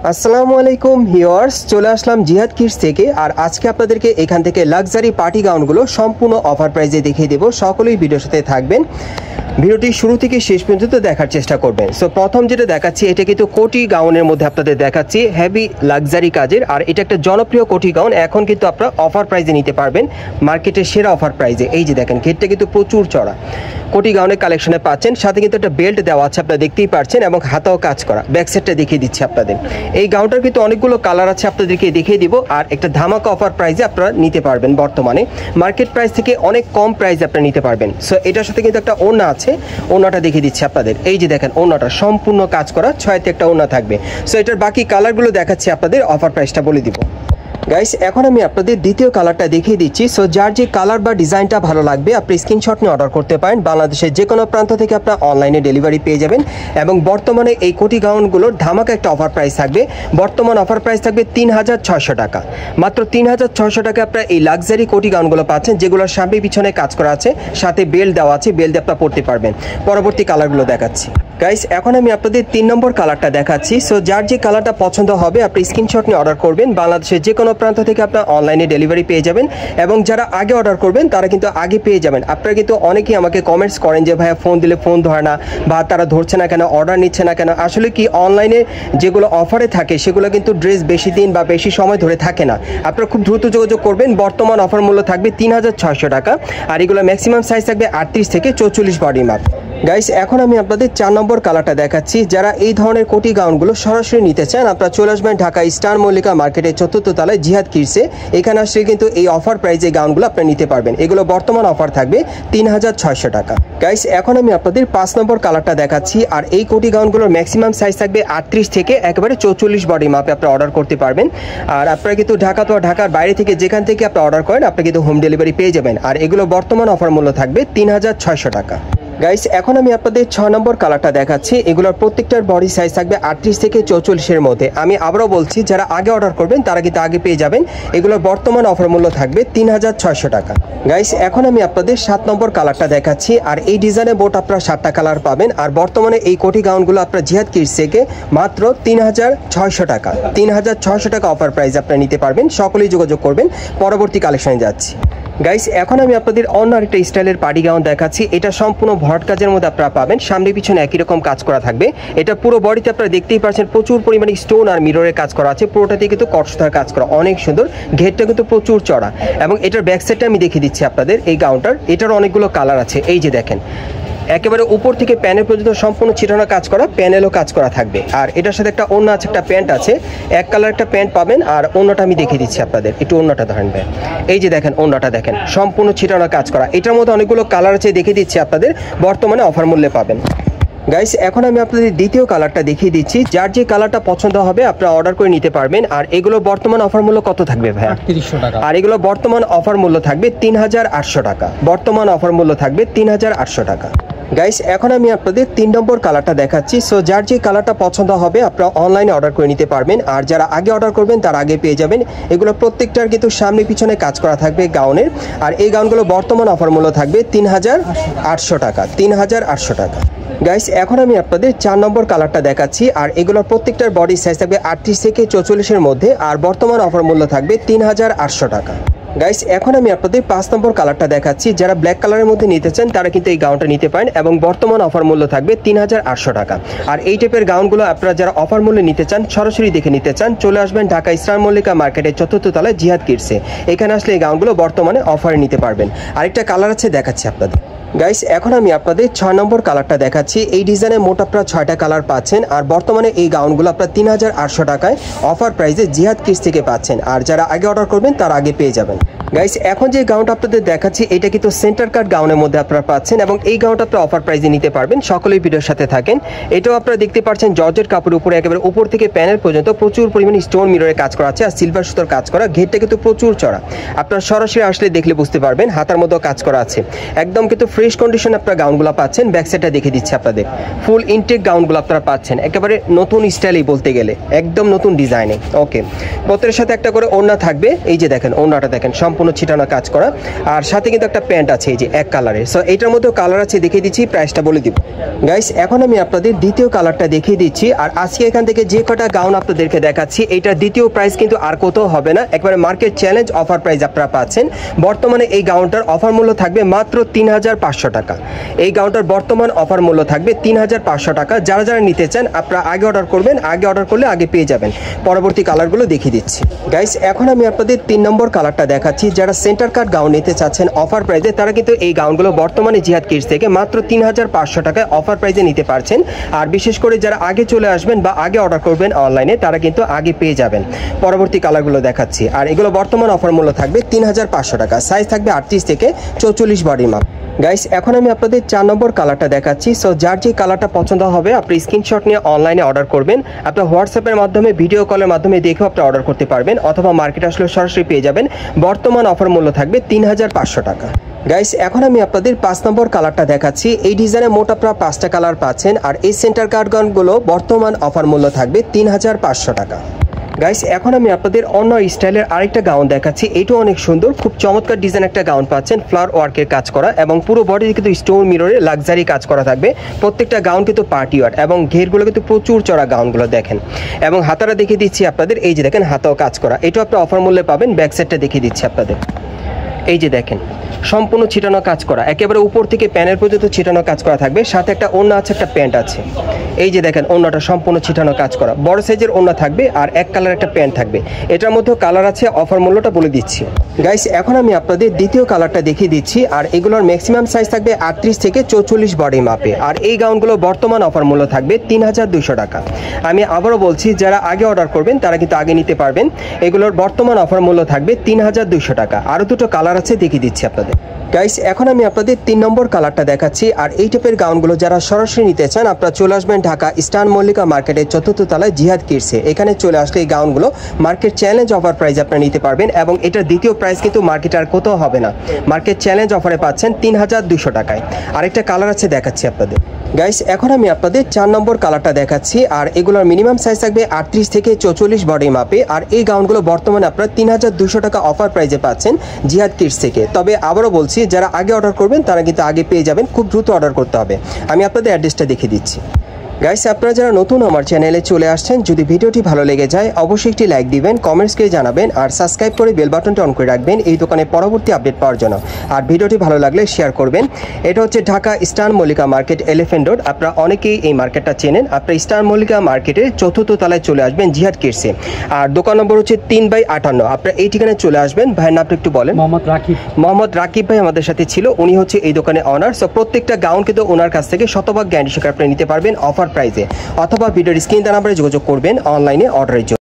আসসালামু আলাইকুম ভিউয়ার্স, চলে আসলাম জিহাদ কিডস থেকে। আর আজকে আপনাদেরকে এখান থেকে লাক্সারি পার্টি গাউনগুলো সম্পূর্ণ অফার প্রাইসে দেখিয়ে দেবো। সকলেই ভিডিওর সাথে থাকবেন, ভিডিওটি শুরু থেকে শেষ পর্যন্ত দেখার চেষ্টা করবেন। সো প্রথম যেটা দেখাচ্ছি, এটা কিন্তু কোটি গাউনের মধ্যে আপনাদের দেখাচ্ছি, হেভি লাক্সারি কাজের। আর এটা একটা জনপ্রিয় কোটি গাউন, এখন কিন্তু আপনারা অফার প্রাইসে নিতে পারবেন, মার্কেটের সেরা অফার প্রাইসে। এই যে দেখেন, ঘেরটা কিন্তু প্রচুর চড়া, কোটি গাউনের কালেকশনে পাচ্ছেন। সাথে কিন্তু একটা বেল্ট দেওয়া আছে, আপনারা দেখতেই পাচ্ছেন, এবং হাতাও কাজ করা। ব্যাক সাইডটা দেখিয়ে দিচ্ছি আপনাদের। এই গাউনটার কিন্তু অনেকগুলো কালার আছে, আপনাদেরকে দেখিয়ে দিব। আর একটা ধামাকা অফার প্রাইসে আপনারা নিতে পারবেন, বর্তমানে মার্কেট প্রাইস থেকে অনেক কম প্রাইসে আপনারা নিতে পারবেন। সো এটার সাথে কিন্তু একটা ওড়না আছে, ওড়নাটা দেখিয়ে দিচ্ছি আপনাদের। এই যে দেখেন, ওড়নাটা সম্পূর্ণ কাজ করা, 6তে একটা ওড়না থাকবে। সো এটার বাকি কালারগুলো দেখাচ্ছি আপনাদের, অফার প্রাইসটা বলে দিব। গাইস, এখন আমি আপনাদের দ্বিতীয় কালারটা দেখিয়ে দিচ্ছি। সো যার যে কালার বা ডিজাইনটা ভালো লাগবে, আপনি স্ক্রিনশট নিয়ে অর্ডার করতে পারেন। বাংলাদেশের যে কোনো প্রান্ত থেকে আপনার অনলাইনে ডেলিভারি পেয়ে যাবেন। এবং বর্তমানে এই কোটি গাউনগুলোর ধামাকা একটা অফার প্রাইস থাকবে। বর্তমান অফার প্রাইস থাকবে 3600 টাকা। মাত্র 3600 টাকা আপনার এই লাক্সারি কোটি গাউনগুলো পাচ্ছেন, যেগুলোর সামনে পিছনে কাজ করা আছে, সাথে বেল্ট দেওয়া আছে, বেল্ট দিয়ে আপনারা পড়তে পারবেন। পরবর্তী কালারগুলো দেখাচ্ছি। গাইস, এখন আমি আপনাদের 3 নম্বর কালারটা দেখাচ্ছি। সো যার যে কালারটা পছন্দ হবে, আপনি স্ক্রিনশট নিয়ে অর্ডার করবেন। বাংলাদেশের যে কোনো প্রান্ত থেকে আপনার অনলাইনে ডেলিভারি পেয়ে যাবেন। এবং যারা আগে অর্ডার করবেন তারা কিন্তু আগে পেয়ে যাবেন। আপনারা কিন্তু অনেকেই আমাকে কমেন্টস করেন যে ভাইয়া ফোন দিলে ফোন ধরে না, বা তারা ধরছে না কেন, অর্ডার নিচ্ছে না কেন। আসলে কি, অনলাইনে যেগুলো অফারে থাকে সেগুলো কিন্তু ড্রেস বেশি দিন বা বেশি সময় ধরে থাকে না। আপনারা খুব দ্রুত যোগাযোগ করবেন। বর্তমান অফার মূল্য থাকবে 3600 টাকা। আর এগুলো ম্যাক্সিমাম সাইজ থাকবে 38 থেকে 44 বডি মাপ। গাইস, এখন আমি আপনাদের 4 নম্বর কালারটা দেখাচ্ছি। যারা এই ধরনের কোটি গাউনগুলো সরাসরি নিতে চান, আপনারা চলে আসবেন ঢাকা স্টার মল্লিকা মার্কেটের 4র্থ তলায় জিহাদ কিডসে। এখানে আসলে কিন্তু এই অফার প্রাইসে গাউনগুলো আপনারা নিতে পারবেন। এগুলো বর্তমান অফার থাকবে 3600 টাকা। গাইস, এখন আমি আপনাদের 5 নম্বর কালারটা দেখাচ্ছি। আর এই কোটি গাউনগুলোর ম্যাক্সিমাম সাইজ থাকবে 38 থেকে একেবারে 44 বডি মাপে আপনারা অর্ডার করতে পারবেন। আর আপনারা কিন্তু ঢাকা তো ঢাকার বাইরে থেকে যেখান থেকে আপনারা অর্ডার করেন, আপনি কিন্তু হোম ডেলিভারি পেয়ে যাবেন। আর এগুলো বর্তমান অফার মূল্য থাকবে 3600 টাকা। গাইস, এখন আমি আপনাদের 6 নম্বর কালারটা দেখাচ্ছি। এগুলোর প্রত্যেকটার বডি সাইজ থাকবে 38 থেকে 44-এর মধ্যে। আমি আবারও বলছি, যারা আগে অর্ডার করবেন তারা কিন্তু আগে পেয়ে যাবেন। এগুলোর বর্তমান অফার মূল্য থাকবে 3600 টাকা। গাইস, এখন আমি আপনাদের 7 নম্বর কালারটা দেখাচ্ছি। আর এই ডিজাইনে বোট আপনারা 7টা কালার পাবেন। আর বর্তমানে এই কোটি গাউনগুলো আপনারা জিহাদ কিডস থেকে মাত্র 3600 টাকা। 3600 টাকা অফার প্রাইস আপনারা নিতে পারবেন। সকলেই যোগাযোগ করবেন। পরবর্তী কালেকশনে যাচ্ছি। গাইস, এখন আমি আপনাদের অন্য আরেকটা স্টাইলের পার্টি গাউন দেখাচ্ছি। এটা সম্পূর্ণ ভট কাজের মধ্যে আপনারা পাবেন। সামনে পিছনে একই রকম কাজ করা থাকবে। এটা পুরো বডিতে আপনারা দেখতেই পাচ্ছেন, প্রচুর পরিমাণে স্টোন আর মিররের কাজ করা আছে। পুরোটাতে কিন্তু কটসুতার কাজ করা, অনেক সুন্দর। ঘেরটা কিন্তু প্রচুর চড়া। এবং এটার ব্যাক সাইডটা আমি দেখিয়ে দিচ্ছি আপনাদের। এই গাউনটার এটার অনেকগুলো কালার আছে। এই যে দেখেন, একেবারে উপর থেকে প্যানেল পর্যন্ত সম্পূর্ণ ছিটানো কাজ করা, প্যানেলও কাজ করা থাকবে। আর এটার সাথে একটা ওড়না আছে, একটা প্যান্ট আছে, এক কালার একটা প্যান্ট পাবেন। আর ওড়নাটা আমি দেখিয়ে দিচ্ছি আপনাদের, একটু ওড়নাটা ধরেন ভাই। এই যে দেখেন, ওড়নাটা দেখেন, সম্পূর্ণ ছিটানো কাজ করা। এটার মধ্যে অনেকগুলো কালার আছে, দেখিয়ে দিচ্ছি আপনাদের। বর্তমানে অফার মূল্যে পাবেন। গাইস, এখন আমি আপনাদের দ্বিতীয় কালারটা দেখিয়ে দিচ্ছি। যার যে কালারটা পছন্দ হবে আপনারা অর্ডার করে নিতে পারবেন। আর এগুলো বর্তমান অফার মূল্য কত থাকবে ভাই? 3800 টাকা। আর এগুলো বর্তমান অফার মূল্য থাকবে 3800 টাকা। বর্তমান অফার মূল্য থাকবে 3800 টাকা। গাইস, এখন আমি আপনাদের 3 নম্বর কালারটা দেখাচ্ছি। সো যার যে কালারটা পছন্দ হবে আপনারা অনলাইনে অর্ডার করে নিতে পারবেন। আর যারা আগে অর্ডার করবেন তারা আগে পেয়ে যাবেন। এগুলো প্রত্যেকটার কিন্তু সামনে পিছনে কাজ করা থাকবে গাউনের। আর এই গাউনগুলো বর্তমান অফার মূল্য থাকবে 3800 টাকা। 3800 টাকা। গাইস, এখন আমি আপনাদের 4 নম্বর কালারটা দেখাচ্ছি। আর এগুলোর প্রত্যেকটার বডি সাইজ থাকবে 38 থেকে 44-এর মধ্যে। আর বর্তমান অফার মূল্য থাকবে 3800 টাকা। গাইস, এখন আমি আপনাদের 5 নম্বর কালারটা দেখাচ্ছি। যারা ব্ল্যাক কালারের মধ্যে নিতে চান তারা কিন্তু এই গাউনটা নিতে পারেন। এবং বর্তমান অফার মূল্য থাকবে 3800 টাকা। আর এই টাইপের গাউনগুলো আপনারা যারা অফার মূল্যে নিতে চান, সরাসরি দেখে নিতে চান, চলে আসবেন ঢাকা স্টার মল্লিকা মার্কেটের 4র্থ তলায় জিহাদ কিডসে। এখানে আসলে এই গাউনগুলো বর্তমানে অফারে নিতে পারবেন। আরেকটা কালার আছে, দেখাচ্ছি আপনাদের। গাইস, এখন আমি আপনাদের 6 নম্বর কালারটা দেখাচ্ছি। এই ডিজাইনে মোট আপনারা 6টা কালার পাচ্ছেন। আর বর্তমানে এই গাউনগুলো আপনারা 3800 টাকায় অফার প্রাইসে জিহাদ কিডস থেকে পাচ্ছেন। আর যারা আগে অর্ডার করবেন তারা আগে পেয়ে যাবেন। গাইস, এখন যে গাউনটা আপনাদের দেখাচ্ছি, এটা কিন্তু সেন্টার কাট গাউনের মধ্যে আপনারা পাচ্ছেন। এবং এই গাউনটা আপনারা অফার প্রাইসে নিতে পারবেন। সকলেই ভিডিওর সাথে থাকেন। এটাও আপনারা দেখতে পাচ্ছেন, জর্জেট কাপড়ের উপরে একেবারে উপর থেকে প্যানেল পর্যন্ত প্রচুর পরিমাণে স্টোন মিররের কাজ করা আছে। আর সিলভার সুতোর কাজ করা। ঘেরটা কিন্তু প্রচুর চড়া। আপনারা সরাসরি আসলে দেখলে বুঝতে পারবেন। হাতার মধ্যেও কাজ করা আছে। একদম কিন্তু ফ্রেশ কন্ডিশন আপনারা গাউনগুলো পাচ্ছেন। ব্যাক সাইডটা দেখে দিচ্ছি আপনাদের, ফুল ইনটেক গাউনগুলো আপনারা পাচ্ছেন একেবারে নতুন স্টাইলেই বলতে গেলে, একদম নতুন ডিজাইনে। ওকে, প্রত্যেকের সাথে একটা করে ওড়না থাকবে। এই যে দেখেন ওড়নাটা দেখেন সম্পূর্ণ ছিটানো কাজ করা, আর সাথে কিন্তু একটা প্যান্ট আছে এই যে এক কালারের। সো এটার মধ্যেও কালার আছে, দেখিয়ে দিচ্ছি, প্রাইসটা বলে দিব গাইস। এখন আমি আপনাদের দ্বিতীয় কালারটা দেখিয়ে দিচ্ছি। আর আজকে এখান থেকে যে কটা গাউন আপনাদেরকে দেখাচ্ছি, এইটার দ্বিতীয় প্রাইস কিন্তু আর কোথাও হবে না, একবারে মার্কেট চ্যালেঞ্জ অফার প্রাইস আপনারা পাচ্ছেন। বর্তমানে এই গাউনটার অফার মূল্য থাকবে মাত্র 3500 টাকা। এই গাউনটার বর্তমান অফার মূল্য থাকবে 3500 টাকা। যারা যারা নিতে চান আপনারা আগে অর্ডার করবেন, আগে অর্ডার করলে আগে পেয়ে যাবেন। পরবর্তী কালারগুলো দেখিয়ে দিচ্ছি গাইস। এখন আমি আপনাদের 3 নম্বর কালারটা দেখাচ্ছি। যারা সেন্টার কাট গাউন নিতে চাচ্ছেন অফার প্রাইসে, তারা কিন্তু এই গাউনগুলো বর্তমানে জিহাদ কিডস থেকে মাত্র 3500 টাকায় অফার প্রাইসে নিতে পারছেন। আর বিশেষ করে যারা আগে চলে আসবেন বা আগে অর্ডার করবেন অনলাইনে, তারা কিন্তু আগে পেয়ে যাবেন। পরবর্তী কালারগুলো দেখাচ্ছি। আর এগুলো বর্তমান অফার মূল্য থাকবে 3500 টাকা। সাইজ থাকবে 38 থেকে 44 বডি মাপ। গাইস এখন আমি আপনাদের 4 নম্বর কালারটা দেখাচ্ছি। সো যার যে কালারটা পছন্দ হবে আপনি স্ক্রিনশট নিয়ে অনলাইনে অর্ডার করবেন। আপনার হোয়াটসঅ্যাপের মাধ্যমে, ভিডিও কলের মাধ্যমে দেখেও আপনি অর্ডার করতে পারবেন, অথবা মার্কেট আসলে সরাসরি পেয়ে যাবেন। বর্তমান অফার মূল্য থাকবে 3500 টাকা। গাইস এখন আমি আপনাদের 5 নম্বর কালারটা দেখাচ্ছি। এই ডিজাইনে মোট আপনারা 5টা কালার পাচ্ছেন। আর এই সেন্টার কাট গাউনগুলো বর্তমান অফার মূল্য থাকবে 3500 টাকা। গাইস এখন আমি আপনাদের অন্য স্টাইলের আরেকটা গাউন দেখাচ্ছি। এইটাও অনেক সুন্দর, খুব চমৎকার ডিজাইন একটা গাউন পাচ্ছেন, ফ্লাওয়ার ওয়ার্কের কাজ করা এবং পুরো বডি কিন্তু স্টোন মিররে লাক্সারি কাজ করা থাকবে। প্রত্যেকটা গাউন কিন্তু পার্টি ওয়ার এবং ঘেরগুলো কিন্তু প্রচুর চড়া গাউনগুলো দেখেন। এবং হাতারা দেখিয়ে দিচ্ছি আপনাদের, এই যে দেখেন হাতাও কাজ করা। এটাও আপনি অফার মূল্যে পাবেন। ব্যাক সাইডটা দেখিয়ে দিচ্ছি আপনাদের, এই যে দেখেন সম্পূর্ণ ছিটানো কাজ করা, একেবারে উপর থেকে প্যানের পর্যন্ত ছিটানো কাজ করা থাকবে। সাথে একটা ওড়না আছে, একটা প্যান্ট আছে। এই যে দেখেন ওড়নাটা সম্পূর্ণ ছিটানো কাজ করা, বড় সাইজের ওড়না থাকবে আর এক কালার একটা প্যান্ট থাকবে। এটার মধ্যেও কালার আছে, অফার মূল্যটা বলে দিচ্ছি গাইস। এখন আমি আপনাদের দ্বিতীয় কালারটা দেখিয়ে দিচ্ছি। আর এগুলোর ম্যাক্সিমাম সাইজ থাকবে 38 থেকে 44 বডি মাপে। আর এই গাউনগুলো বর্তমান অফার মূল্য থাকবে 3200 টাকা। আমি আবারও বলছি, যারা আগে অর্ডার করবেন তারা কিন্তু আগে নিতে পারবেন। এগুলোর বর্তমান অফার মূল্য থাকবে 3200 টাকা। আরও দুটো কালার আছে, দেখিয়ে দিচ্ছি আপনাদের গাইস। এখন আমি আপনাদের 3 নম্বর কালারটা দেখাচ্ছি। আর এই টাইপের গাউনগুলো যারা সরাসরি নিতে চান আপনারা চলে আসবেন ঢাকা ইস্টার্ন মল্লিকা মার্কেটের 4th তলায় জিহাদ কিডসে। এখানে চলে আসলে এই গাউনগুলো মার্কেট চ্যালেঞ্জ অফার প্রাইস আপনারা নিতে পারবেন। এবং এটার দ্বিতীয় প্রাইস কিন্তু মার্কেট আর কোথাও হবে না, মার্কেট চ্যালেঞ্জ অফারে পাচ্ছেন 3200 টাকায়। আরেকটা কালার আছে, দেখাচ্ছি আপনাদের গাইস। এখন আমি আপনাদের 4 নম্বর কালারটা দেখাচ্ছি। আর এগুলোর মিনিমাম সাইজ থাকবে 38 থেকে 44 বডি মাপে। আর এই গাউনগুলো বর্তমানে আপনারা 3200 টাকা অফার প্রাইসে পাচ্ছেন জিহাদ কিডস থেকে। তবে আবারও বলছি, যারা আগে অর্ডার করবেন তারা কিন্তু আগে পেয়ে যাবেন, খুব দ্রুত অর্ডার করতে হবে। আমি আপনাদের অ্যাড্রেসটা দেখিয়ে দিচ্ছি গাইস। আপনারা যারা নতুন আমার চ্যানেলে চলে আসছেন, যদি ভিডিওটি ভালো লেগে যায় অবশ্যই একটি লাইক দিবেন, কমেন্টস করে জানাবেন, আর সাবস্ক্রাইব করে বেল বাটনটা অন করে রাখবেন এই দোকানের পরবর্তী আপডেট পাওয়ার জন্য। আর ভিডিওটি ভালো লাগলে শেয়ার করবেন। এটা হচ্ছে Dhaka eastern Mallika market, elephant road. আপনারা অনেকেই এই মার্কেটটা চেনেন। আপনারা ইস্টার্ন মল্লিকা মার্কেটের 4th তলায় চলে আসবেন জিহাদ কিডসে। আর দোকান নম্বর হচ্ছে 3/58। আপনারা এই ঠিকানায় চলে আসবেন। ভাইয়ের নামটা একটু বলেন। মোহাম্মদ রাকিব ভাই আমাদের সাথে ছিল, উনি হচ্ছে এই দোকানে অনার। সো প্রত্যেকটা গাউন কিন্তু ওনার কাছ থেকে শতভাগ গ্যারান্টি সহকারে আপনি নিতে পারবেন অফার প্রাইসে, অথবা ভিডিওর স্ক্রিন নাম্বারে যোগাযোগ করবেন অনলাইনে অর্ডারের জন্য।